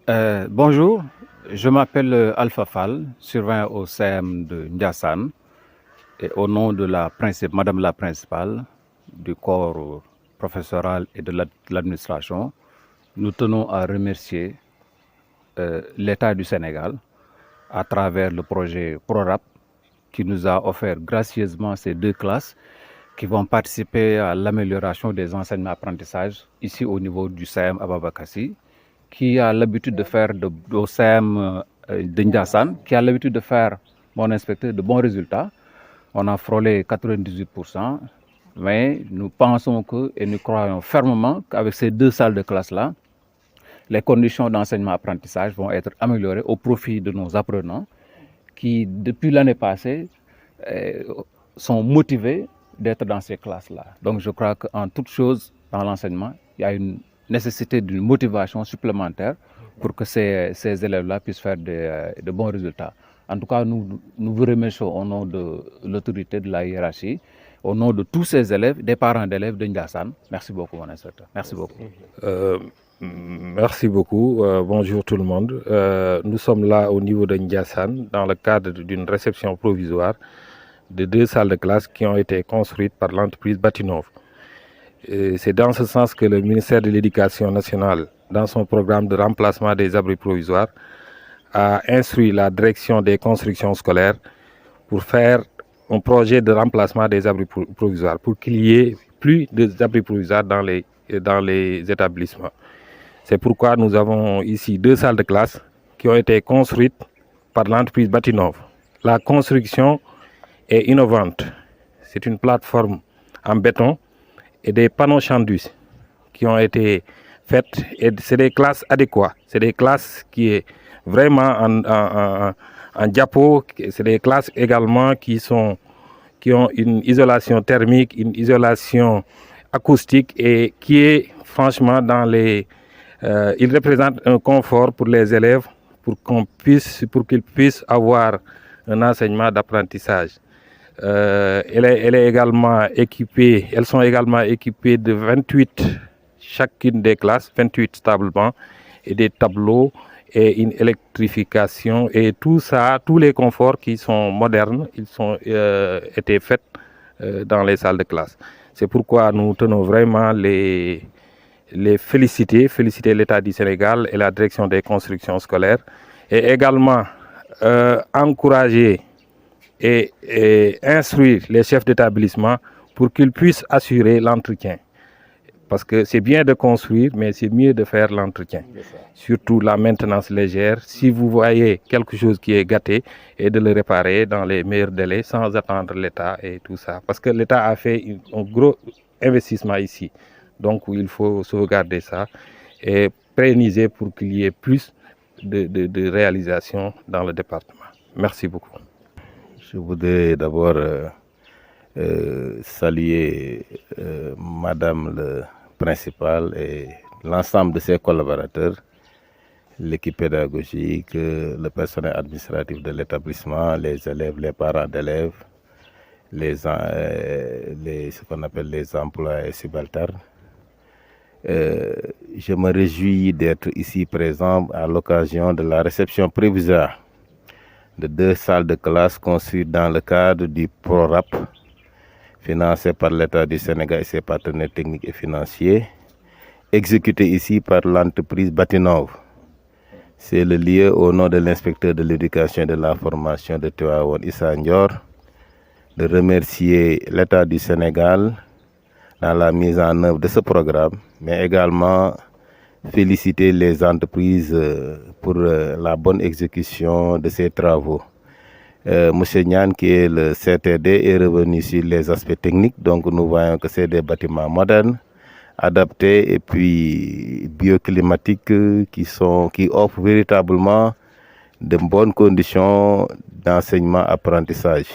Bonjour, je m'appelle Alpha Fall, surveillant au CM de Ndiassane et au nom de Madame la principale du corps professoral et de l'administration, nous tenons à remercier l'État du Sénégal à travers le projet PRORAP qui nous a offert gracieusement ces deux classes qui vont participer à l'amélioration des enseignements-apprentissages ici au niveau du CM Ababakassi, qui a l'habitude de faire au CM de Ndiassane, qui a l'habitude de faire, mon inspecteur, de bons résultats. On a frôlé 98%, mais nous pensons que et nous croyons fermement qu'avec ces deux salles de classe-là, les conditions d'enseignement-apprentissage vont être améliorées au profit de nos apprenants qui, depuis l'année passée, euh, sont motivés d'être dans ces classes-là. Donc je crois qu'en toute chose, dans l'enseignement, il y a une nécessité d'une motivation supplémentaire pour que ces élèves-là puissent faire de bons résultats. En tout cas, nous vous remercions au nom de l'autorité de la hiérarchie, au nom de tous ces élèves, des parents d'élèves de Ndiassane. Merci beaucoup, mon inspecteur. Merci beaucoup. Merci beaucoup. Bonjour tout le monde. Nous sommes là au niveau de Ndiassane dans le cadre d'une réception provisoire de deux salles de classe qui ont été construites par l'entreprise Batinov. C'est dans ce sens que le ministère de l'Éducation nationale, dans son programme de remplacement des abris provisoires, a instruit la direction des constructions scolaires pour faire un projet de remplacement des abris provisoires, pour qu'il y ait plus d'abris provisoires dans les établissements. C'est pourquoi nous avons ici deux salles de classe qui ont été construites par l'entreprise Batinov. La construction est innovante. C'est une plateforme en béton et des panneaux Chandus qui ont été faites. Et c'est des classes adéquates. C'est des classes qui est vraiment en diapo. C'est des classes également qui ont une isolation thermique, une isolation acoustique et qui est franchement il représente un confort pour les élèves pour qu'ils puissent avoir un enseignement d'apprentissage. Elles sont également équipées de 28, chacune des classes, 28 tables bancs et des tableaux et une électrification et tout ça, tous les conforts qui sont modernes, ils ont été faits dans les salles de classe. C'est pourquoi nous tenons vraiment les féliciter l'État du Sénégal et la direction des constructions scolaires et également encourager et instruire les chefs d'établissement pour qu'ils puissent assurer l'entretien. Parce que c'est bien de construire, mais c'est mieux de faire l'entretien. Surtout la maintenance légère. Si vous voyez quelque chose qui est gâté, et de le réparer dans les meilleurs délais sans attendre l'État et tout ça. Parce que l'État a fait un gros investissement ici. Donc il faut sauvegarder ça et pérenniser pour qu'il y ait plus de réalisations dans le département. Merci beaucoup. Je voudrais d'abord saluer Madame le principal et l'ensemble de ses collaborateurs, l'équipe pédagogique, le personnel administratif de l'établissement, les élèves, les parents d'élèves, ce qu'on appelle les employés subalternes. Je me réjouis d'être ici présent à l'occasion de la réception provisoire de deux salles de classe construites dans le cadre du PRORAP, financé par l'État du Sénégal et ses partenaires techniques et financiers, exécuté ici par l'entreprise Batinov. C'est le lieu, au nom de l'inspecteur de l'éducation et de la formation de Tivaouane Issa Ndior, de remercier l'État du Sénégal dans la mise en œuvre de ce programme, mais également féliciter les entreprises pour la bonne exécution de ces travaux. Monsieur Nian, qui est le CTD, est revenu sur les aspects techniques. Donc nous voyons que c'est des bâtiments modernes, adaptés et puis bioclimatiques qui offrent véritablement de bonnes conditions d'enseignement-apprentissage.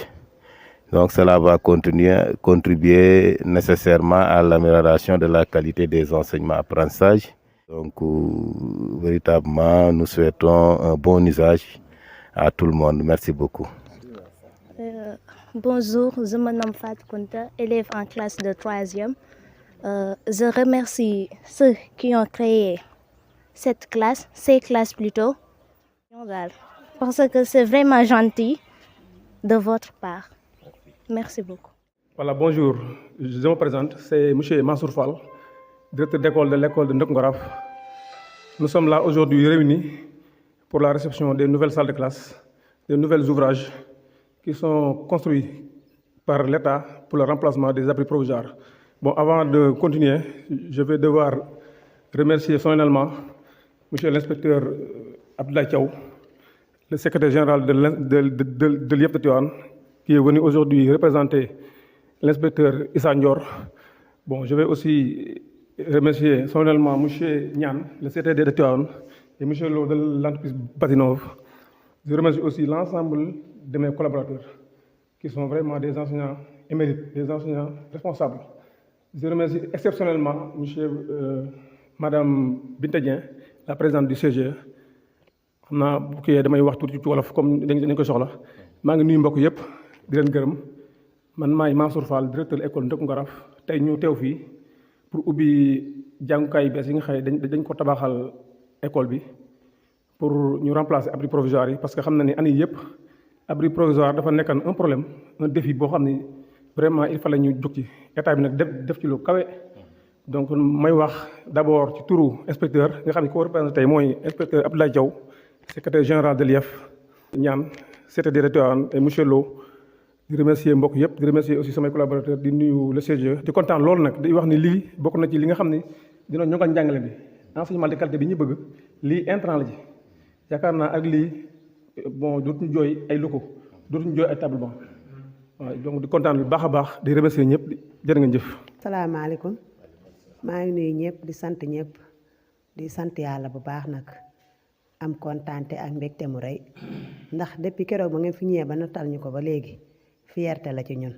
Donc cela va contribuer nécessairement à l'amélioration de la qualité des enseignements-apprentissages. Donc véritablement, nous souhaitons un bon usage à tout le monde. Merci beaucoup. Bonjour, je me nomme Fat Kunta, élève en classe de 3e. Je remercie ceux qui ont créé cette classe, ces classes plutôt, parce que c'est vraiment gentil de votre part. Merci beaucoup. Voilà, bonjour. Je me présente, c'est M. Mansour Fall, directeur d'école de l'école de Ndokngoraf. Nous sommes là aujourd'hui réunis pour la réception des nouvelles salles de classe, des nouveaux ouvrages qui sont construits par l'État pour le remplacement des abris provisoires. Bon, avant de continuer, je vais devoir remercier solennellement M. l'inspecteur Abdoulaye Thiaw, le secrétaire général de l'IEF de Tivaouane, qui est venu aujourd'hui représenter l'inspecteur Issa Ndior. Bon, je vais aussi remercier solennellement M. Nian, le CTD de Tivaouane, et M. Lo de l'entreprise Batinov. Je remercie aussi l'ensemble de mes collaborateurs, qui sont vraiment des enseignants émérites, des enseignants responsables. Je remercie exceptionnellement Madame Binta Dieng, la présidente du CGE. xam naa bu kii damay wax tuuti ci wolof comme dañ ko soxla maa ngi nuyu mbokk yëpp di leen gërëm man maay Mansour Fall directeur école Ndokngoraf tey ñu teew fii pour ubbi jàngukaay bees yi nga xam ne dañ ko tabaxal école bi pour ñu remplacer abri provisoire yi parce que xam na ni année yëpp abri provisoire dafa nekkan un problème un défi boo xam ni vraiment il fallait ñu jóg ci état bi nag def ci lu kawe. Donc may wax d'abord ci turu inspecteur nga xam ne ko représenté tey mooy inspecteur Abdoulaye Diaw, secrétaire général de l'IEF ñaan CTD de Tivaouane et monsieur Lo di remercier mbokk yëpp di remercier aussi samay collaborateurs di nuyu le CGE di kontaan loolu nag di wax ni lii bokk na ci li nga xam ne dina ñongal njàngale bi enseignement de qualité bi ñu bëgg lii intrant la ji yaakaar naa ak lii bon dootuñu jooy ay locaux dootuñu jooy ay table banc waaw donc di kontaan bu baax a baax di remercier ñëpp jërë ngeen jëf. salaamaaleykum maa ngi nuyu ñëpp di sant yàlla bu baax nag. am kontaante ak mbégte mu rëy ndax depuis keroog ba ngeen fi ñëwee ba nattal ñu ko ba léegi fierté la ci ñun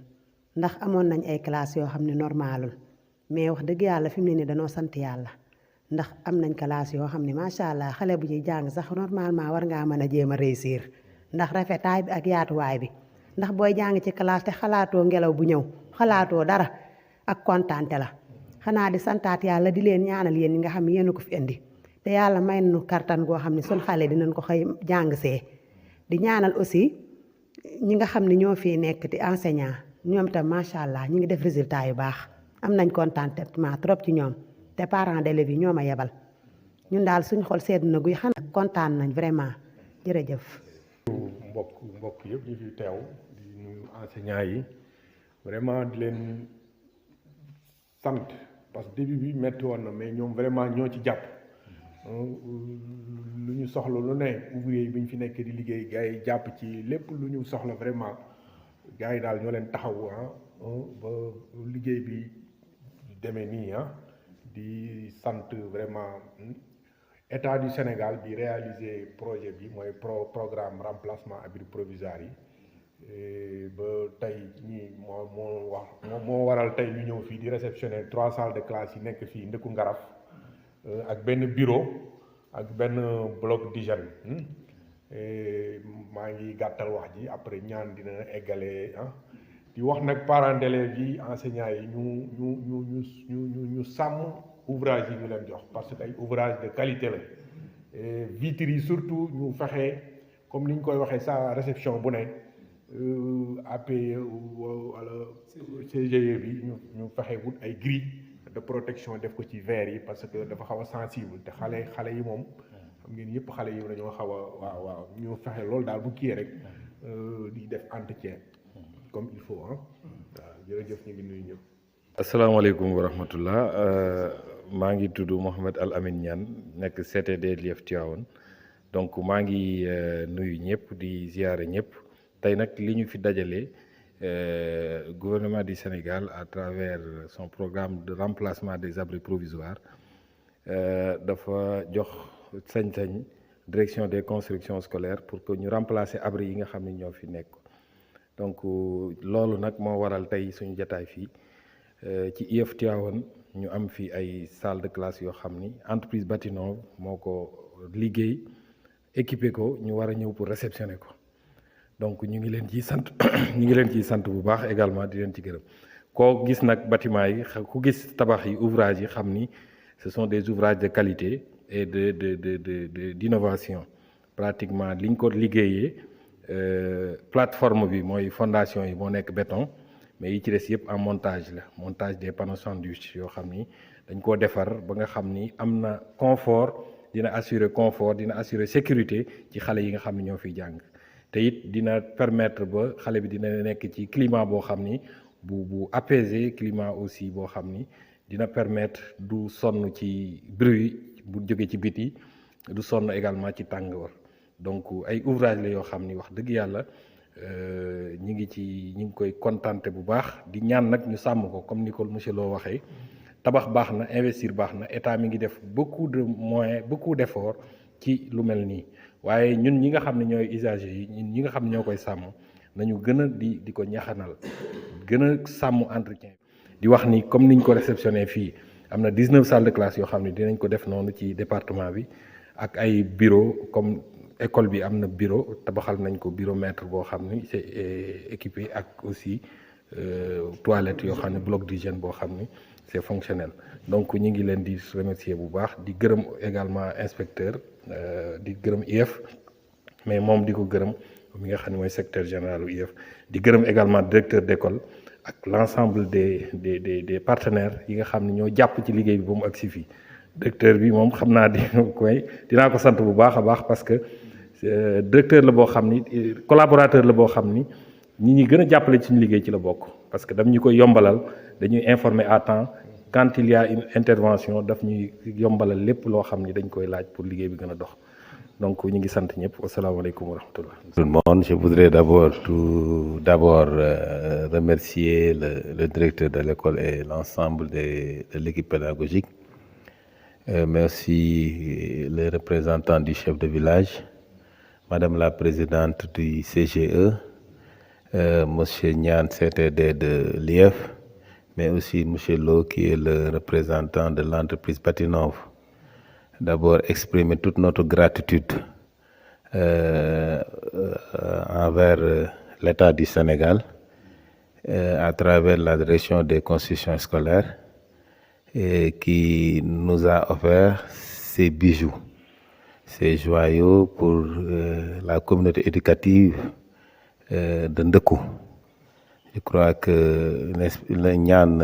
ndax amoon nañ ay classes yoo xam ne normalul mais wax dëgg yàlla fi mu ne nii danoo sant yàlla ndax am nañ classes yoo xam ne macha allah xale bu ci jàng sax normalement war ngaa mën a jéem a réussir ndax rafetaay bi ak yaatuwaay bi ndax booy jàng ci classe te xalaatoo ngelaw bu ñëw xalaatoo dara ak kontaante la xanaa di santaat yàlla di leen ñaanal yéen ñi nga xam ne yéen a ko fi indi. te yàlla may nu kartan goo xam ne sun xale dinañ ko xëy jàng see di ñaanal aussi ñi nga xam ne ñoo fii nekk di enseignant ñoom tam macha allah ñi ngi def résultat yu baax am nañ contentement trop ci ñoom te parents d'élèves yi ñoo ma yebal ñun daal suñ xol sedd na guy xanaa kontaan nañ vraiment jërëjëf. mbokk yëpp ñu fi teew di nuyu enseignants yi vraiment di leen sant parce que début bi metti woon na mais ñoom vraiment ñoo ci jàpp. lu ñu soxla lu ne ouvrier yi bi ñu fi nekk di liggéey gars yi jàpp ci lépp lu ñu soxla vraiment gars yi daal ñoo leen taxawu ba liggéey bi demee nii di sant vraiment état du Sénégal bi réaliser projet bi mooy programme remplacement abri provisoire yi ba tey ñii moo waral tey ñu ñëw fii di réceptionner 3 salles de classe yi nekk fii Ndokngoraf ak benn bureau ak benn bloc d'hygiène maa ngi gàttal wax ji après ñaan dina eggale di wax nag parents d'élèves yi enseignants yi ñu sàmm ouvrage yi ñu leen jox parce que ay ouvrage de qualité la vitres yi surtout ñu fexe comme ni ñu koy waxee sa réception bu ne APE wala CGE bi ñu fexe wut ay grilles de protection def ko ci verre yi parce que dafa xaw a sensible te xale yi moom xam ngeen yëpp xale yi dañoo xaw a waaw ñu fexe loolu daal bu kii rek di def entretien comme il faut waaw jërëjëf ñu ngi nuyu ñëpp. asalaamaaleykum wa rahmatullah maa ngi tudd Mohamed Al Amin Niane nekk CTD l'IEF Tivaouane donc maa ngi nuyu ñëpp di ziare ñëpp tey nag li ñu fi dajale. Gouvernement du Sénégal à travers son programme de remplacement des abris provisoires dafa jox sañ-sañ direction des constructions scolaires pour que ñu remplacer abri yi nga xam ne ñoo fi nekk donc loolu nag moo waral tey suñu jataay fii ci IEF Tivaouane ñu am fi ay salle de classe yoo xam ni entreprise Batinov moo ko liggéey équipé ko ñu war a ñëw pour réceptionner ko donc ñu ngi leen ciy sant bu baax également di leen ci gërëm koo gis nag bâtiment yi ku gis tabax yi ouvrage yi xam ni ce sont des ouvrages de qualité et d'innovation pratiquement liñ ko liggéeyee plateforme bi mooy fondation yi moo nekk béton mais yi ci des yëpp en montage la montage des panneaux sandwich yoo xam ni dañ koo defar ba nga xam ni am na confort dina assurer sécurité ci xale yi nga xam ni ñoo fiy jàng te it dina permettre ba xale bi dina nekk ci climat boo xam ni bu apaisé climat aussi boo xam ni dina permettre du sonn ci bruit bu jóge ci biti du sonn également ci tàngoor donc ay ouvrage la yoo xam ni wax dëgg yàlla ñi ngi koy contenté bu baax di ñaan nag ñu sàmm ko comme ni ko monsieur Lo waxee tabax baax na investir baax na état mi ngi def beaucoup de moyens beaucoup d'efforts ci lu mel nii waaye ñun ñi nga xam ne ñooy usagers yi ñun ñi nga xam ne ñoo koy sàmm nañu gën a di ko ñaxanal gën a sàmm entretien di wax ni comme niñ ko réceptionné fii am na 19 salles de classe yoo xam ne dinañ ko def noonu ci département bi ak ay bureau comme école bi am na bureau tabaxal nañ ko bureau maître boo xam ni c'est équipé ak aussi toilette yoo xam ne bloc d'hygiène boo xam ni c'est fonctionnel donc ñu ngi leen di remercier bu baax di gërëm également inspecteur di gërëm IEF mais moom di ko gërëm mi nga xam ne mooy secrétaire général u IEF di gërëm également directeur d'école ak l'ensemble des partenaires yi nga xam ne ñoo jàpp ci liggéey bi ba mu agsi fii directeur bi moom xam naa dinaa ko sant bu baax a baax parce que directeur la boo xam ni collaborateur la boo xam ni ñi gën a jàppale ci suñu liggéey ci la bokk parce que dam ñu koy yombalal dañuy informer à temps quand il y a une intervention daf ñuy yombalal lépp loo xam ni dañ koy laaj pour liggéey bi gën a dox donc ñu ngi sant ñëpp asalaamaaleykum wa rahmatullah. Tout le monde, je voudrais d'abord remercier le directeur de l'école et l'ensemble de l'équipe pédagogique, mais aussi les représentants du chef de village, Madame la présidente du CGE, Monsieur Nian, CTD de l'IEF, mais aussi Monsieur Lo qui est le représentant de l'entreprise Batinov. D'abord exprimer toute notre gratitude envers l'État du Sénégal à travers la direction des constructions scolaires et qui nous a offert ces bijoux, ces joyaux pour la communauté éducative de Ndekou. Je crois que M. Nian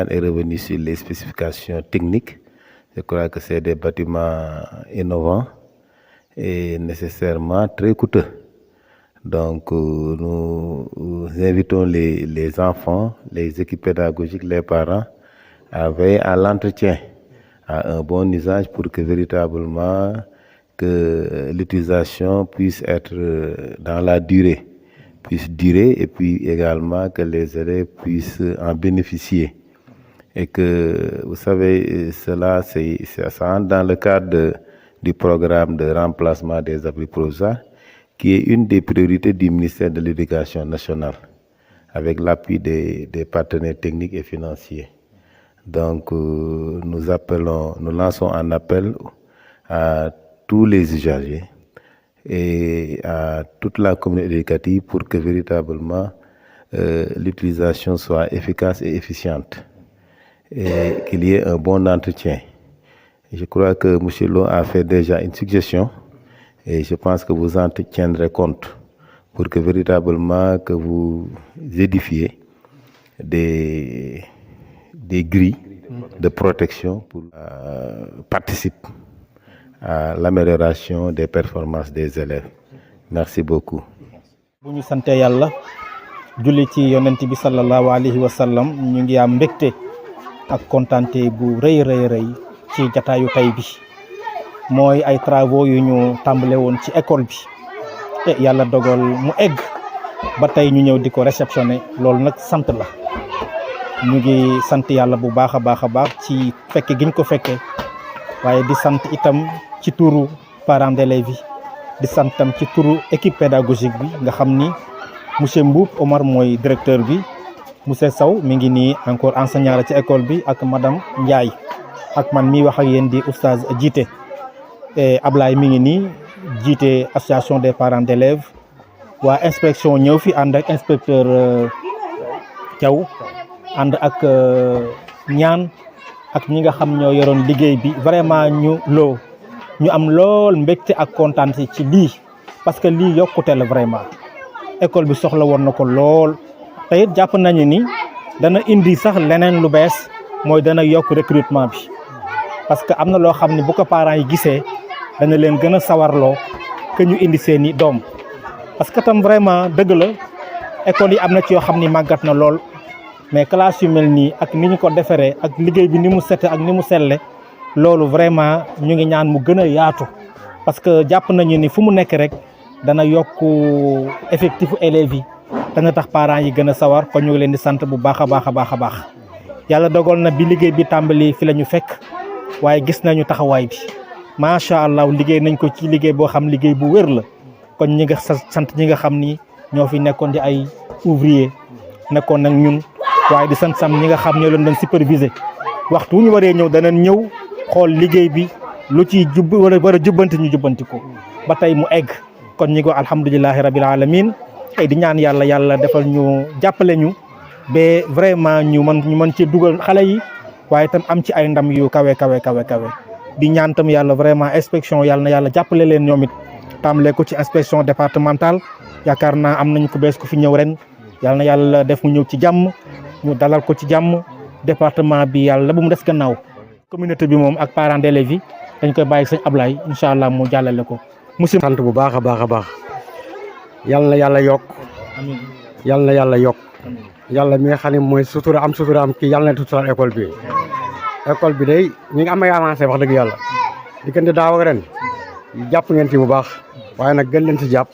est revenu sur les spécifications techniques. Je crois que c'est des bâtiments innovants et nécessairement très coûteux. Donc nous invitons les enfants, les équipes pédagogiques, les parents à veiller à l'entretien, à un bon usage pour que véritablement que l'utilisation puisse être dans la durée, puisse durer et puis également que les élèves puissent en bénéficier. Et que, vous savez, ça entre dans le cadre du programme de remplacement des abris provisoires, qui est une des priorités du ministère de l'Éducation nationale, avec l'appui des partenaires techniques et financiers. Donc, nous lançons un appel à tous les usagers et à toute la communauté éducative pour que véritablement l'utilisation soit efficace et efficiente, et qu'il y ait un bon entretien. Je crois que M. Lo a fait déjà une suggestion et je pense que vous en tiendrez compte pour que véritablement que vous édifiez des grilles de protection pour participer à l'amélioration des performances des élèves. Merci beaucoup. bu ñu sante yàlla julli ci yonent bi sallallahu alayhi wa sallam ñu ngi am mbégte ak kontaante bu rëy ci jataayu tay bi mooy ay travaux yu ñu tàmbale woon ci école bi te yàlla dogal mu egg ba tey ñu ñëw di ko réceptionné loolu nag sant la ñu ngi sant yàlla bu baax a baax ci fekke giñ ko fekke waaye di sant itam ci turu parents d'élèves yi di sant tam ci turu équipe pédagogique bi nga xam ni monsieur Mboup Omar mooy directeur bi monsieur Sow mi ngi nii encore enseignant la ci école bi ak madame Ndiaye ak man mi wax ak yéen di oustaz jiite Ablaye mi ngi nii jiite association des parents d'élèves waa inspection ñëw fi ànd ak inspecteur Thiaw ànd ak ñaan ak ñi nga xam ñoo yoroon liggéey bi vraiment ñu am lool mbégte ak kontaan ci lii parce que lii yokkute la vraiment école bi soxla woon na ko lool te it jàpp nañu ni dana indi sax leneen lu bees mooy dana yokk recrutement bi parce que am na loo xam ne bu ko parents yi gisee dana leen gën a sawarloo que ñu indi seeni doom parce que tam vraiment dëgg la école yi am na ci yoo xam ni màggat na lool mais classe yu mel nii ak ni ñu ko defaree ak liggéey bi ni mu sete ak ni mu selle loolu vraiment ñu ngi ñaan mu gën a yaatu parce que jàpp nañu ni fu mu nekk rek dana yokk effectif élèves yi dana tax parents yi gën a sawar kon ñu ngi leen di sant bu baax a baax a baax a baax yàlla dogal na bi liggéey bi tàmbali fi la ñu fekk waaye gis nañu taxawaay bi macha allah liggéey nañ ko ci liggéey boo xam liggéey bu wér la kon ñi nga sant ñi nga xam ni ñoo fi nekkoon di ay ouvrier nekkoon nag ñun waaye di sant sam ñi nga xam ñoo leen doon superviser waxtu wu ñu waree ñëw danañ ñëw xool liggéey bi lu ci war a jubbanti ñu jubbanti ko ba tey mu egg kon ñi ko alhamdulilahi rabil alamin ay di ñaan yàlla defal ñu jàppale ñu ba vraiment ñu mën ci dugal xale yi waaye tam am ci ay ndam yu kawe di ñaan tam yàlla vraiment inspection yàlla na yàlla jàppale leen ñoom it tàmbalee ko ci inspection départementale yaakaar naa am nañ ko bees ku fi ñëw ren yàlla na yàlla def mu ñëw ci jàmm ñu dalal ko ci jàmm département bi yàlla bu mu des gannaaw communauté bi moom ak parents d'élèves yi dañ koy bàyyi sëñ Ablaye incha allah mu jàllale ko. monsieur sant bu baax a baax yàlla na yàlla yokk amiin yàlla na yàlla yokk yàlla mi nga xam ne mooy sutura am kii yàlla na sutural école bi day ñi ngi am ay avancé wax dëgg yàlla diggante daaw ak ren jàpp ngeen ci bu baax waaye nag gën leen ci jàpp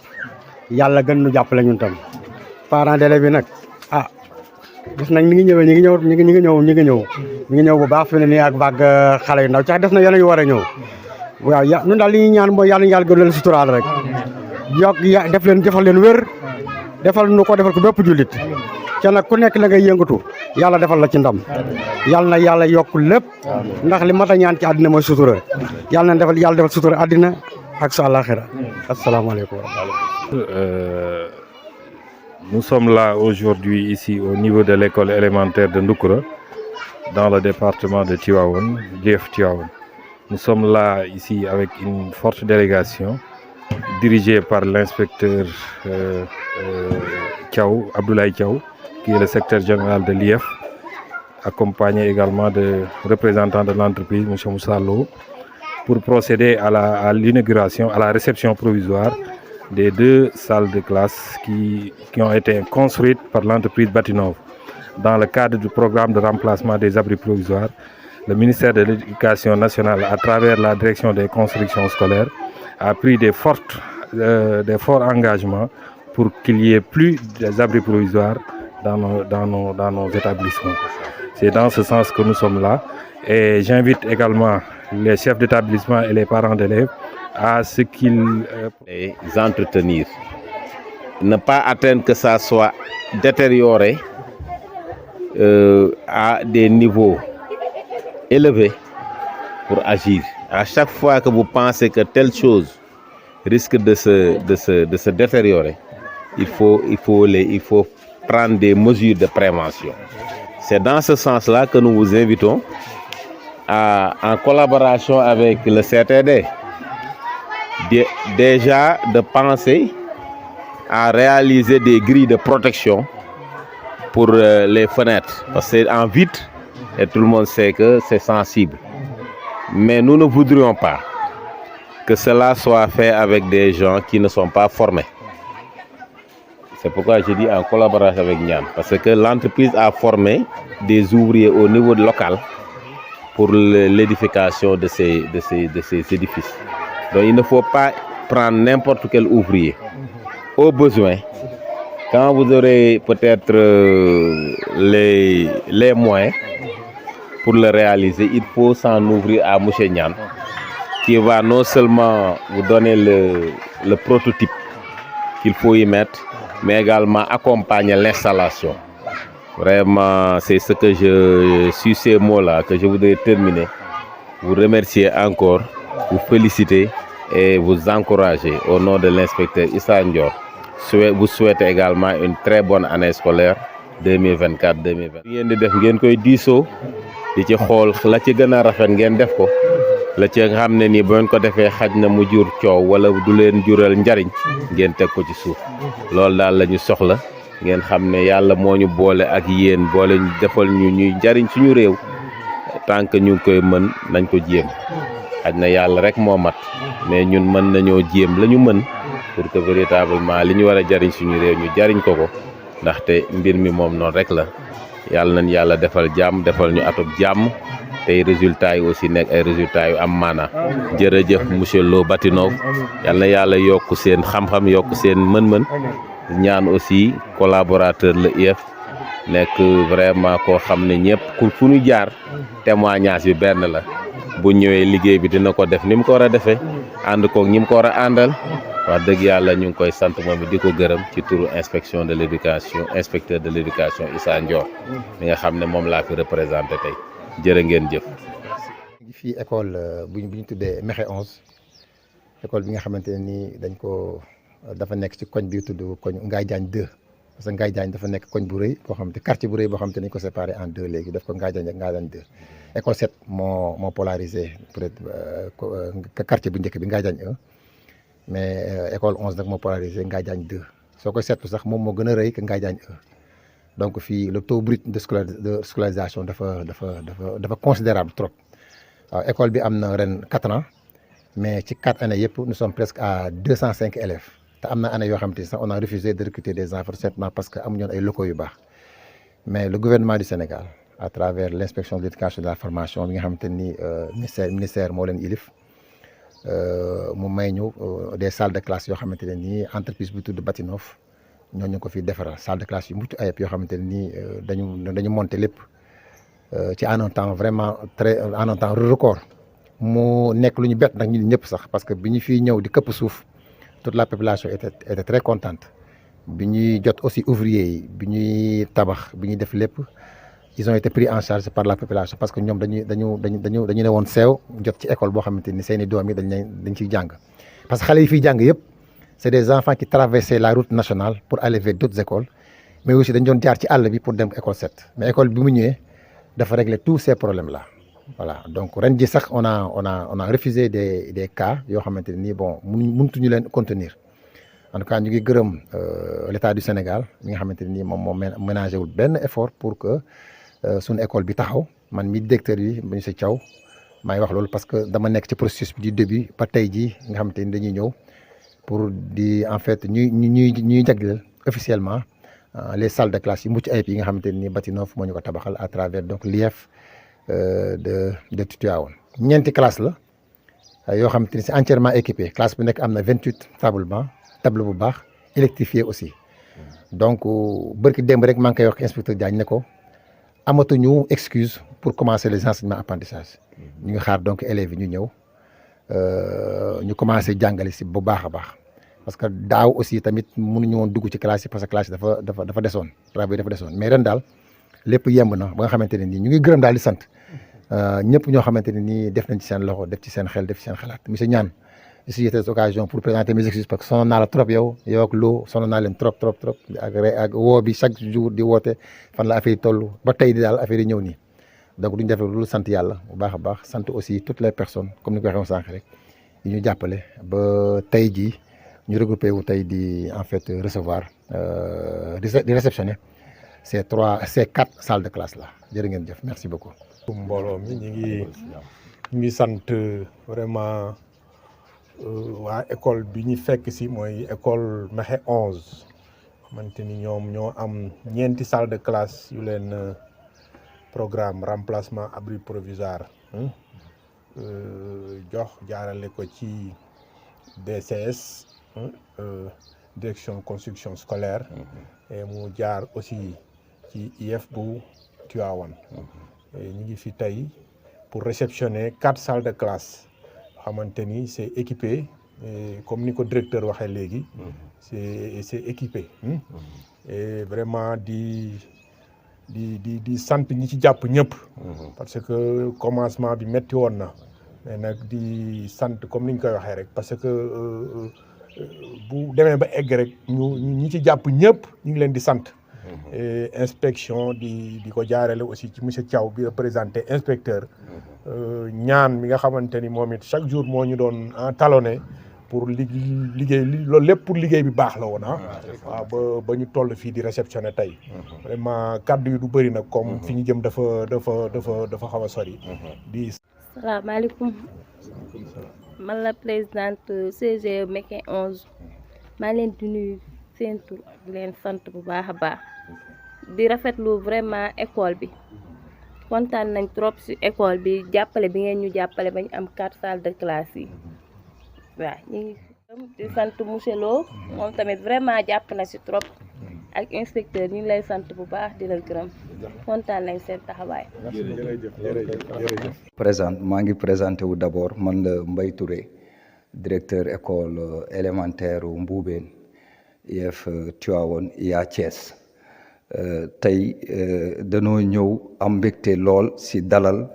yàlla gën nu jàppale ñun tam parents d'élèves bi nag gis nañ ñi ngi ñëw bu baax fi ne nii ak vague xale yu ndaw cax des na yeneen yu war a ñëw waaw ñun daal li ñuy ñaan mooy yàlla gën leen suturaal rek defal leen wér defal nu ko defal ko bépp jullit ca nag ku nekk la ngay yëngatu yàlla defal la ci ndam yàlla na yàlla yokk lépp ndax li mat a ñaan ci àddina mooy sutura yàlla defal sutura àddina ak sa àllaaxira asalaamaaleykum. Nous sommes là aujourd'hui ici au niveau de l'école élémentaire de Ndoukoura, dans le département de Tivaouane, Djef Tivaouane. Nous sommes là ici avec une forte délégation dirigée par l'inspecteur Abdoulaye Thiaw, qui est le secrétaire général de l'IEF, accompagné également de représentants de l'entreprise, M. Moussa Lo, pour procéder à l'inauguration, à la réception provisoire des 2 salles de classe qui ont été construites par l'entreprise Batinov. Dans le cadre du programme de remplacement des abris provisoires, le ministère de l'Éducation nationale, à travers la direction des constructions scolaires, a pris des forts engagements pour qu'il y ait plus d'abris provisoires dans nos établissements. C'est dans ce sens que nous sommes là. Et j'invite également les chefs d'établissement et les parents d'élèves à ce qu'ils les entretenir. Ne pas attendre que ça soit détérioré à des niveaux élevés pour agir. À chaque fois que vous pensez que telle chose risque de se détériorer, il faut prendre des mesures de prévention. C'est dans ce sens-là que nous vous invitons en collaboration avec le CTD, déjà de penser à réaliser des grilles de protection pour les fenêtres. Parce que c'est en vitre et tout le monde sait que c'est sensible. Mais nous ne voudrions pas que cela soit fait avec des gens qui ne sont pas formés. C'est pourquoi je dis en collaboration avec Nian. Parce que l'entreprise a formé des ouvriers au niveau local pour l'édification de ces édifices. Donc il ne faut pas prendre n'importe quel ouvrier. Au besoin, quand vous aurez peut-être les moyens pour le réaliser, il faut s'en ouvrir à M. Nian, qui va non seulement vous donner le prototype qu'il faut y mettre, mais également accompagner l'installation. Vraiment, c'est ce que sur ces mots-là que je voudrais terminer. Vous remercier encore, vous féliciter et vous encourager au nom de l'inspecteur Issa Ndior. Vous souhaitez également une très bonne année scolaire 2024-2020. di ci xool la ci gën a rafet ngeen def ko la ci nga xam ne nii bu ngeen ko defee xaj na mu jur coow wala du leen jural njariñ ngeen teg ko ci suuf loolu daal la ñu soxla ngeen xam ne yàlla moo ñu boole ak yéen boole ñu defal ñu ñuy njariñ suñu réew tant que ñu ngi koy mën nañ ko jéem xaj na yàlla rek moo mat mais ñun mën nañoo jéem la ñu mën pour que véritablement li ñu war a jariñ suñu réew ñu jariñ ko ndaxte mbir mi moom noonu rek la yàlla nañ yàlla defal jàmm defal ñu atub jàmm tey résultats yi aussi nekk ay résultats yu am maana jërëjëf monsieur Lo Batinov yal na yàlla yokk seen xam-xam yokk seen mën-mën ñaan aussi collaborateur la IEF nekk vraiment koo xam ne ñëpp fu ñu jaar témoignage bi benn la bu ñëwee liggéey bi dina ko def ni mu ko war a defee ànd koog ñi mu ko war a àndal wax dëgg yàlla ñu ngi koy sant moom it di ko gërëm ci turu inspection de l'éducation inspecteur de l'éducation Issa Ndior mi nga xam ne moom laa fi représenté tey jërë ngeen jëf. fii école bu ñu tuddee Mekhe 11 école bi nga xamante ne nii dafa nekk ci koñ bi tudd koñ Ngaye Diagne 2 parce que Ngaye Diagne dafa nekk koñ bu rëy boo xam te quartier bu rëy boo xam te ni ko séparé en deux léegi def ko Ngaye Diagne ak Ngaye Diagne 2 école 7 moo polarisé peut-être quartier bu njëkk bi Ngaye Diagne 1 mais école 11 nag moo polarisé Ngaye Diagne 2 soo koy seetlu sax moom moo gën a rëy que Ngaye Diagne 1 donc fii le taux brut de scolarisation dafa considérable trop waaw école bi am na ren 4 ans mais ci 4 années yëpp nous sommes presque à 205 élèves te am na année yoo xam te sax on a refusé de recruter des enfants simplement parce que amuñu woon ay locaux yu baax mais le gouvernement du Sénégal à travers l'inspection de l'éducation et de la formation bi nga xamante ni ministère moo leen ilif mu may ñu des salles de classe yoo xamante ne nii entreprise bu tudd Batinov ñooñu ko fi defaral salle de classe yu mucc ayib yoo xamante ne nii dañu monter lépp ci en un temps vraiment en un temps record mu nekk lu ñu bett nag ñun ñëpp sax parce que bi ñu fiy ñëw di këpp suuf toute la population était très contente bi ñuy jot aussi ouvriers yi bi ñuy tabax bi ñuy def lépp ils ont été pris en charge par la population parce que ñoom dañu ne woon seew jot ci école boo xamante ni seeni doom yi dañ ciy jàng parce que xale yi fiy jàng yëpp c'est des enfants qui traversaient la route nationale pour aller vers d'autres écoles mais aussi dañ doon jaar ci àll bi pour dem école 7 mais école bi mu ñëwee dafa régler tous ces problèmes là voilà donc ren ji sax on a refusé des cas yoo xamante ne nii bon mënutuñu leen contenir en tout cas ñu ngi gërëm l'État du Sénégal mi nga xamante ne nii moom moo ménagé wul benn effort pour que suñu école bi taxaw man mi directeur bi monsieur Thiaw maay wax loolu parce que dama nekk ci processus bi du début ba tey jii nga xamante ni dañuy ñëw pour di en fait ñuy jagleel officiellement les salles de classe yu mucc ayib yi nga xamante ni Batinov moo ñu ko tabaxal à travers donc l'IEF de Tivaouane ñeenti classe la yoo xamante ni c'est entièrement équipé classe bu nekk am na 28 table bu baax électrifié aussi donc bërki démb rek maa ngi koy wax inspecteur Diagne ne ko amatuñu excuse pour commencer les enseignements apprentissage ñu ngi xaar donc élèves yi ñu ñëw ñu commencé jàngale si bu baax a baax parce que daaw aussi tamit mënuñu woon dugg ci classe yi parce que classe yi dafa desoon travail yi dafa desoon mais ren daal lépp yemb na ba nga xamante ne nii ñu ngi gërëm daal di sant ñëpp ñoo xamante ne nii def nañ ci seen loxo def ci seen xel def ci seen xalaat monsieur Niane je suis cette occasion pour présenter mes excuses parce que sonoon naa la trop yow ak Lo sonoon naa leen trop ak woo bi chaque jour di woote fan la affaire yi toll ba tey di daal affaire yi ñëw nii donc duñ def lu sant yàlla bu baax a baax sant aussi toutes les personnes comme ni ko waxee sànq rek yi ñu jàppale ba tey jii ñu regroupé wu tey di en fait recevoir di réceptionner ces 4 salles de classe là jërë ngeen jëf merci beaucoup. mbooloo mi ñu ngi sant vraiment waa école bi ñu fekk si mooy école Mekhe 11 xamante ni ñoom ñoo am ñeenti salle de classe yu leen programme remplacement abri provisoire jox jaarale ko ci DCS direction construction scolaire et mu jaar aussi ci IEF bu Tivaouane ñu ngi fi tey pour réceptionner 4 salles de classe xamante ni c'est équipé comme ni ko directeur waxee léegi c'est équipé et vraiment di sant ñi ci jàpp ñëpp parce que commencement bi metti woon na mais nag di sant comme ni ñu koy waxee rek parce que bu demee ba egg rek ñi ci jàpp ñëpp ñu ngi leen di sant inspection di ko jaarale aussi ci monsieur Thiaw bi représenté inspecteur ñaan mi nga xamante ni moom it chaque jour moo ñu doon talonné pour liggéey loolu lépp pour liggéey bi baax la woon waaw ba ñu toll fii di réceptionné tey vraiment kaddu yi du bëri nag comme fi ñu jëm dafa xaw a sori di salaamaaleykum man la présidente CGE Mékhé 11 maa leen di nuyu seen tur di leen sant bu baax a baax di rafetlu vraiment école bi kontaan nañ trop ci école bi jàppale bi ngeen ñu jàppale ba ñu am 4 salles de classe yi waaw ñu ngi di sant monsieur Lo moom tamit vraiment jàpp na ci trop ak inspecteur ñu ngi lay sant bu baax di la gërëm kontaan nañ seen taxawaay. maa ngi présenté wu d'abord man la Mbaye Touré directeur école élémentaire Mboubeen IEF Tivaouane IA Thiès tey danoo ñëw am mbégte lool ci dalal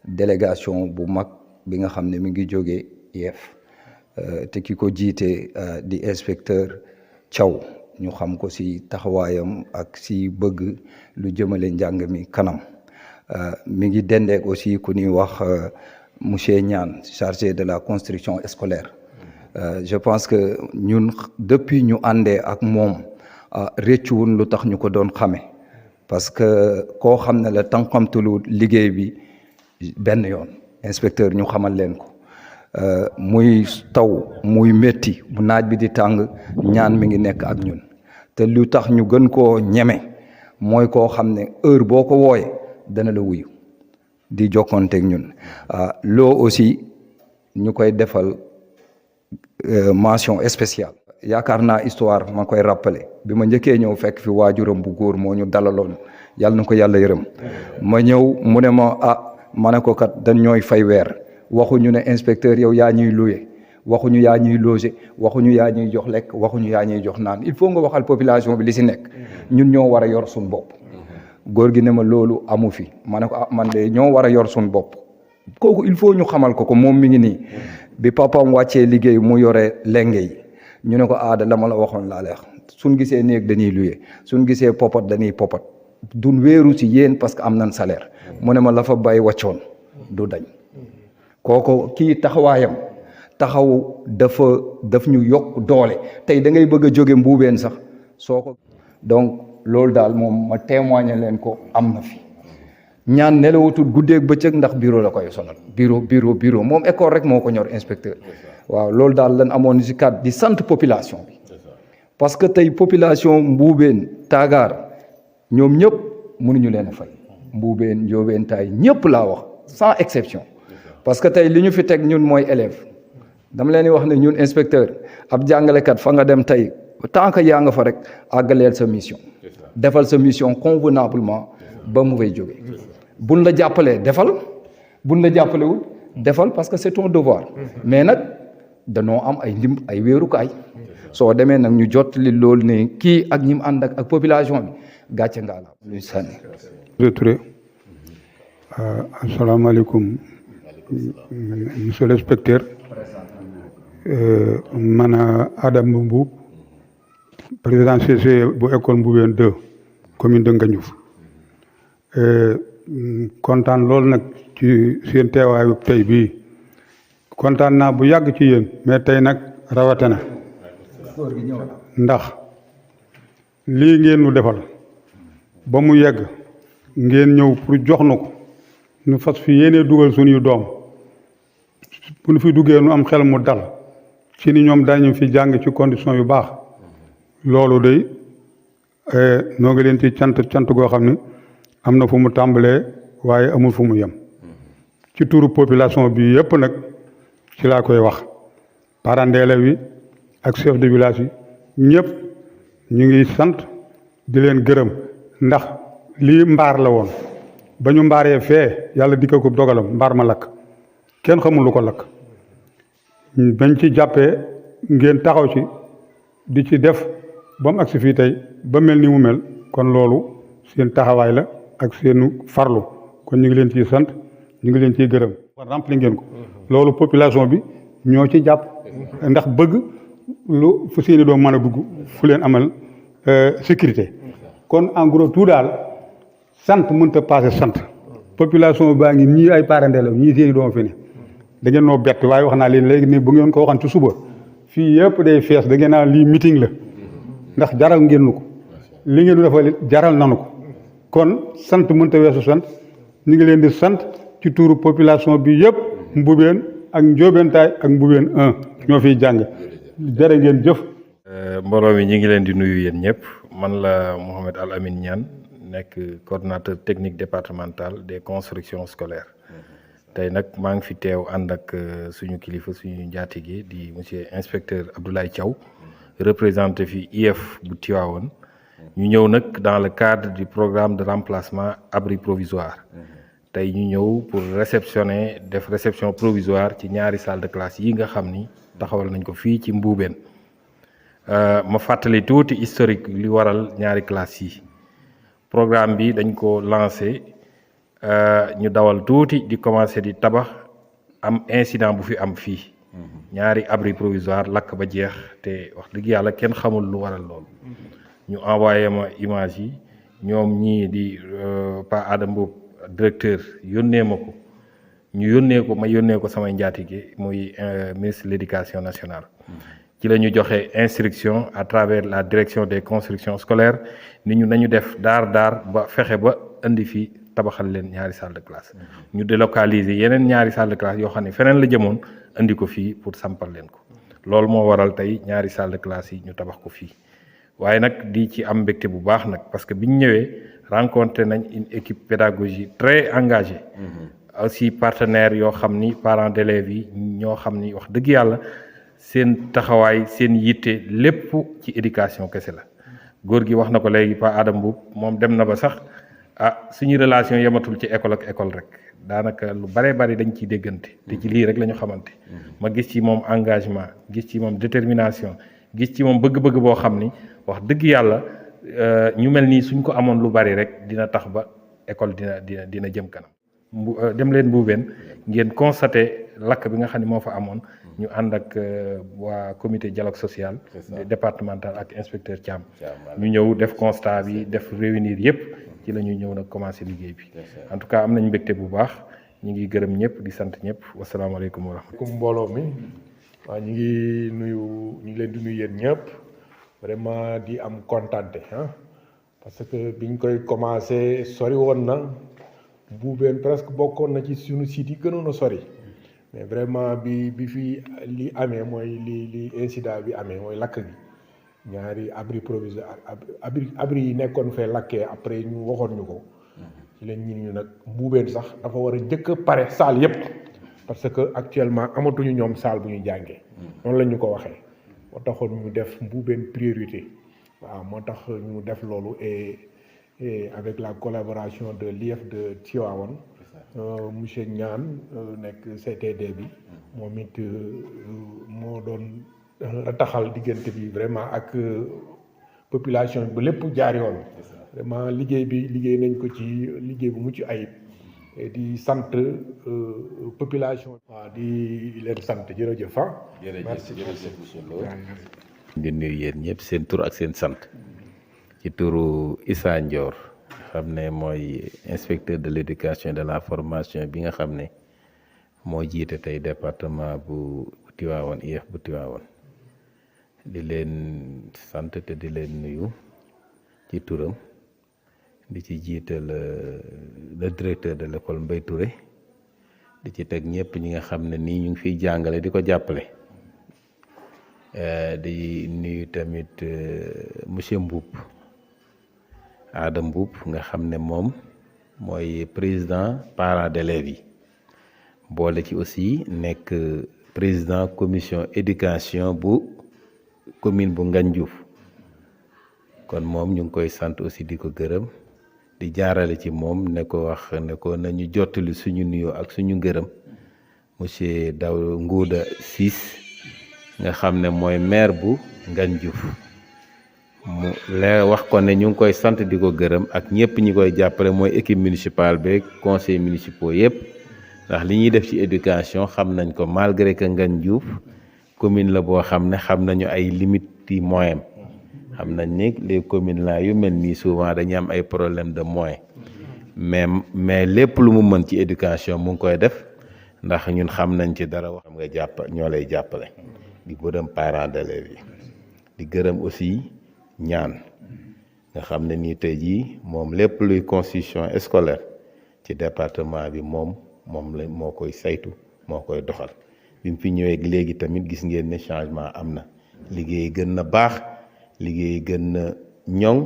délégation bu mag bi nga xam ne mi ngi jógee IEF te ki ko jiite di inspecteur Thiaw ñu xam ko ci taxawaayam ak ci bëgg lu jëmale njàng mi kanam mi ngi dendeek aussi ku ñuy wax monsieur Niane chargé de la construction scolaire je pense que ñun depuis ñu àndee ak moom réccuwun lu tax ñu ko doon xame parce que koo xam ne la tànqamtulu liggéey bi benn yoon inspecteur ñu xamal leen ko muy taw muy métti bu naaj bi di tàng ñaan mi ngi nekk ak ñun te lu tax ñu gën koo ñeme mooy koo xam ne heure boo ko wooye dana la wuyu di jokkonteeg ñun loo aussi ñu koy defal mention spéciale yaakaar naa histoire ma koy rappelé bi ma njëkkee ñëw fekk fi waajuram bu góor moo ñu dalaloon yàlla na ko yàlla yërëm ma ñëw mu ne ma ma ne ko kat dañ ñooy fay weer waxuñu ne inspecteur yow yaa ñuy loué waxuñu yaa ñuy logé waxuñu yaa ñuy jox lekk waxuñu yaa ñuy jox naan il faut nga waxal population bi li si nekk ñun ñoo war a yor suñu bopp góor gi ne ma loolu amu fi ma ne ko man de ñoo war a yor suñu bopp kooku il faut ñu xamal ko moom mi ngi nii bi papaam wàccee liggéey mu yore lenge yi ñu ne ko aada la ma la waxoon laa leex suñ gisee néeg dañuy loué suñ gisee popat dañuy popat duñ wéeru si yéen parce que am nañ salaire mu ne ma la fa bàyyi wàccoon du dañ kooku kii taxawaayam taxaw daf ñu yokk doole tey da ngay bëgg a jóge Mboubeen sax soo ko donc loolu daal moom ma témoigner leen ko am na fi ñaan nelawatul guddeeg bëccëg ndax bureau la koy sonal bureau moom école rek moo ko ñor inspecteur waaw loolu daal lan amoon si kat di sant population bi parce que tey population Mboubeen Tagaar ñoom ñëpp mënuñu leen a fay Mboubeen Ndiobène Taay ñëpp laa wax sans exception parce que tey li ñu fi teg ñun mooy élève dama leen di wax ne ñun inspecteur ab jàngalekat fa nga dem tey tant que yaa nga fa rek àggaleel sa mission defal sa mission convenablement ba mu fay jóge buñ la jàppalee defal buñ la jàppalewul defal parce que c'est ton devoir mais nag danoo am ay wéerukaay soo demee nag ñu jottali loolu ne kii ak ñi mu ànd ak population bi gàcce ngaa la luy sànni. Touré asalaamaaleykum monsieur l'inspecteur man Adama Mboup président CGE bu école Mboubeen 2 commune de Ngandiouf kontaan loolu nag ci seen teewaayu tey bii kontaan naa bu yàgg ci yéen mais tey nag rawate na ndax lii ngeen nu defal ba mu yegg ngeen ñëw pour jox nu ko nu fas fi yéenee dugal suñuy doom bu nu fi duggee nu am xel mu dal ci ni ñoom dañu fi jàng ci condition yu baax loolu de noo ngi leen ci cant goo xam ne am na fu mu tàmbalee waaye amul fu mu yem ci turu population bi yëpp nag ci laa koy wax parents d'élèves yi ak chef de village yi ñëpp ñu ngi sant di leen gërëm ndax lii mbaar la woon ba ñu mbaaree fee yàlla dikka ko dogalam mbaar ma lakk kenn xamul lu ko lakk bañ ci jàppee ngeen taxaw ci di ci def ba mu agsi fii tey ba mel ni mu mel kon loolu seen taxawaay la ak seenu farlu kon ñu ngi leen ciy sant ñu ngi leen ciy gërëm rempli ngeen ko loolu population bi ñoo ci jàpp ndax bëgg lu fu seeni doom mën a dugg fu leen amal sécurité kon en gros tout daal sant mënta passé sant population baa ngi ñii ay parents d'élèves ñii seeni doom fi ne da ngeen noo bett waaye wax naa leen léegi nii bu ngeen ko waxan ci suba fii yëpp day fees da ngeen naan lii meeting la ndax jaral ngeen nu ko li ngeen defal jaral nanu ko kon sant mënta weesu sant ñu ngi leen di sant ci tuuru population bi yëpp Mboubeen ak Ndiobentaay ak Mboubeen 1 ñoo fiy jàng jërë ngeen jëf. mbooloo mi ñi ngi leen di nuyu yéen ñëpp man la Mouhamed Al Amin Niane nekk coordonnateur technique départemental des constructions scolaires tey nag maa ngi fi teew ànd ak suñu kilifa suñu njaatige di monsieur inspecteur Abdoulaye Thiaw représenté fi IEF bu Tivaouane ñu ñëw nag dans le cadre du programme de remplacement abri provisoire tey ñu ñëw pour réceptionner def réception provisoire ci ñaari salle de classe yi nga xam ni taxawal nañ ko fii ci Mboubeen ma fàttali tuuti historique li waral ñaari classe yi programme bi dañ ko lancé ñu dawal tuuti di commencé di tabax am incident bu fi am fii ñaari abri provisoire lakk ba jeex te wax dëgg yàlla kenn xamul lu waral loolu ñu envoyé ma image yi ñoom ñii di Pa Adam Mboup directeur yónnee ma ko ñu yónnee ko ma yónnee ko samay njaatige muy ministre de l'éducation nationale ci la ñu joxe instruction à travers la direction des constructions scolaires ni ñu nañu def daar ba fexe ba indi fi tabaxal leen ñaari salle de classe ñu délocaliser yeneen ñaari salle de classe yoo xam ne feneen la jëmoon indi ko fii pour sampal leen ko loolu moo waral tey ñaari salle de classe yi ñu tabax ko fii waaye nag di ci am mbégte bu baax nag parce que biñ ñëwee rencontré nañ une équipe pédagogique très engagée aussi partenaires yoo xam ni parents d'élèves yi ñoo xam ni wax dëgg yàlla seen taxawaay seen yitte lépp ci éducation kese la góor gi wax na ko léegi Pa Adam Mboup moom dem na ba sax suñu relation yematul ci école ak école rek daanaka lu bare bari dañ ciy déggante te ci lii rek la ñu xamante ma gis ci moom engagement gis ci moom détermination gis ci moom bëgg-bëgg boo xam ni wax dëgg yàlla ñu mel nii suñ ko amoon lu bari rek dina tax ba école dina jëm kanam dem leen Mboubeen ngeen constaté lakk bi nga xam ne moo fa amoon ñu ànd ak waa comité dialogue social départemental ak inspecteur Thiam ñu ñëw def constat bi def réunir yëpp ci la ñuy ñëw nag commencé liggéey bi en tout cas am nañ mbégte bu baax ñu ngi gërëm ñëpp di sant ñëpp wasalaamaaleykum wa rahmatulah. mbooloo mi waaw ñu ngi leen di nuyu yéen ñëpp vraiment di am kontante parce que biñ koy commencé sori woon na Mboubeen presque bokkoon na ci suñu site yi gënoon a sori mais vraiment bi fi li amee mooy li incident bi amee mooy lakk gi ñaari abri provisoire abri yi nekkoon fee lakkee après ñu waxoon ñu ko ci leen ñi ñu nag Mboubeen sax dafa war a njëkk a pare salle yépp parce que actuellement amatuñu ñoom salle bu ñu jàngee noonu la ñu ko waxee moo taxoon ñu def Mboubeen priorité waaw moo tax ñu def loolu et avec la collaboration de l'IEF de Tivaouane monsieur Niane nekk CTD bi moom it moo doon taxal diggante bi vraiment ak population bi ba lépp jaar yoon vraiment liggéey nañ ko ci liggéey bu mucc ayib di sant population. waaw di leen sant jërëjëf merci di nuyu yéen ñëpp seen tur ak seen sant ci turu Issa Ndior xam ne mooy inspecteur de l'éducation et de la formation bi nga xam ne moo jiite tey département bu Tivaouane IEF bu Tivaouane di leen sant te di leen nuyu ci turam di ci jiital le directeur de l'école Mbaye Touré di ci teg ñëpp ñi nga xam ne nii ñu ngi fiy jàngale di ko jàppale di nuyu tamit monsieur Mboup Adam Mboup nga xam ne moom mooy président parents d'élèves yi boole ci aussi nekk président commission éducation bu commune bu Ngandiouf kon moom ñu ngi koy sant aussi di ko gërëm di jaarale ci moom ne ko wax ne ko nañu jottali suñu nuyoo ak suñu ngërëm monsieur Daw Ngouda Ciss nga xam ne mooy maire bu Ngandiouf mu lee wax ko ne ñu ngi koy sant di ko gërëm ak ñëpp ñi koy jàppale mooy équipe municipale beeg conseils municipaux yëpp ndax li ñuy def ci éducation xam nañ ko malgré que Ngandiouf commune la boo xam ne xam nañu ay limites yi moyen xam nañ ni les communes là yu mel nii souvent dañuy am ay problème de moyens mais lépp lu mu mën ci éducation mu ngi koy def ndax ñun xam nañ ci dara wax xam nga jàpp ñoo lay jàppale di gërëm parents d'élèves yi di gërëm aussi ñaan nga xam ne nii tey jii moom lépp luy constitution scolaire ci département bi moom la moo koy saytu moo koy doxal bi mu fi ñëwee léegi tamit gis ngeen ne changement am na liggéey gën na baax liggéey gën na ñoŋ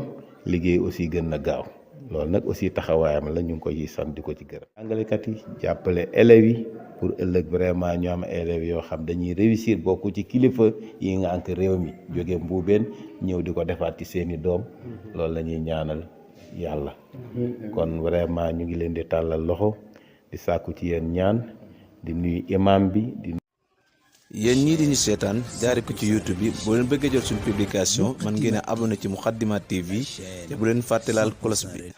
liggéey aussi gën na gaaw loolu nag aussi taxawaayam la ñu ngi ko ciy sant di ko ci gërëm. jàngalekat yi jàppale élèves yi pour ëllëg vraiment ñu am élèves yoo xam dañuy réussir bokk ci kilifa yi nga ànk réew mi jóge Mbuubeen ñëw di ko defaat ci seeni doom loolu la ñuy ñaanal yàlla. kon vraiment ñu ngi leen di tàllal loxo di sàkku ci yéen ñaan di nuyu imam bi di. yéen ñii di ñu seetaan jaare ko ci YouTube bi boo leen bëggee jot suñu publication man ngeen a abonné ci Moukhaddamatoul TV te bu leen fàtte laal cloche bi.